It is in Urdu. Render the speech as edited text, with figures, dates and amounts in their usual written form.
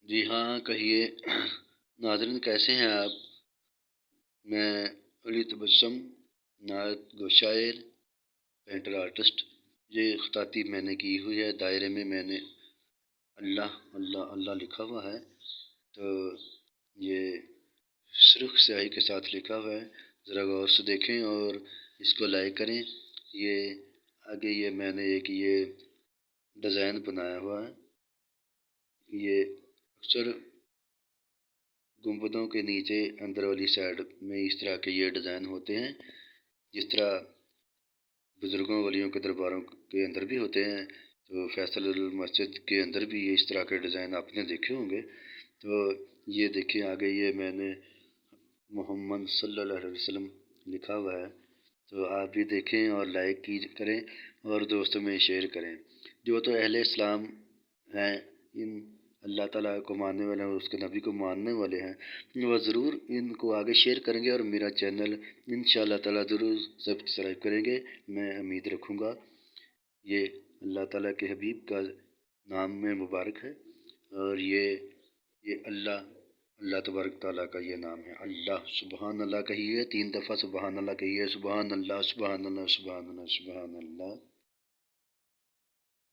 جی ہاں، کہیے ناظرین کیسے ہیں آپ؟ میں علی تبسم، نعت گو شاعر، پینٹر آرٹسٹ۔ یہ خطاطی میں نے کی ہوئی ہے، دائرے میں نے اللہ اللہ اللہ لکھا ہوا ہے۔ تو یہ سرخ سیاہی کے ساتھ لکھا ہوا ہے، ذرا غور سے دیکھیں اور اس کو لائک کریں۔ یہ آگے یہ میں نے ایک یہ ڈیزائن بنایا ہوا ہے، یہ اکثر گنبدوں کے نیچے اندر والی سائڈ میں اس طرح کے یہ ڈیزائن ہوتے ہیں، جس طرح بزرگوں ولیوں کے درباروں کے اندر بھی ہوتے ہیں۔ تو فیصل مسجد کے اندر بھی اس طرح کے ڈیزائن آپ نے دیکھے ہوں گے۔ تو یہ دیکھیں آگے یہ میں نے محمد صلی اللہ علیہ وسلم لکھا ہوا ہے۔ تو آپ بھی دیکھیں اور لائک کریں اور دوستوں میں شیئر کریں۔ جو تو اہل اسلام ہیں، ان اللہ تعالیٰ کو ماننے والے ہیں اور اس کے نبی کو ماننے والے ہیں، وہ ضرور ان کو آگے شیئر کریں گے اور میرا چینل انشاءاللہ تعالیٰ ضرور سبسکرائب کریں گے، میں امید رکھوں گا۔ یہ اللہ تعالیٰ کے حبیب کا نام میں مبارک ہے، اور یہ اللہ تبارک تعالیٰ کا یہ نام ہے اللہ۔ سبحان اللہ کہیے، 3 دفعہ سبحان اللہ کہیے، سبحان اللہ سبحان اللہ سبحان اللہ سبحان اللہ۔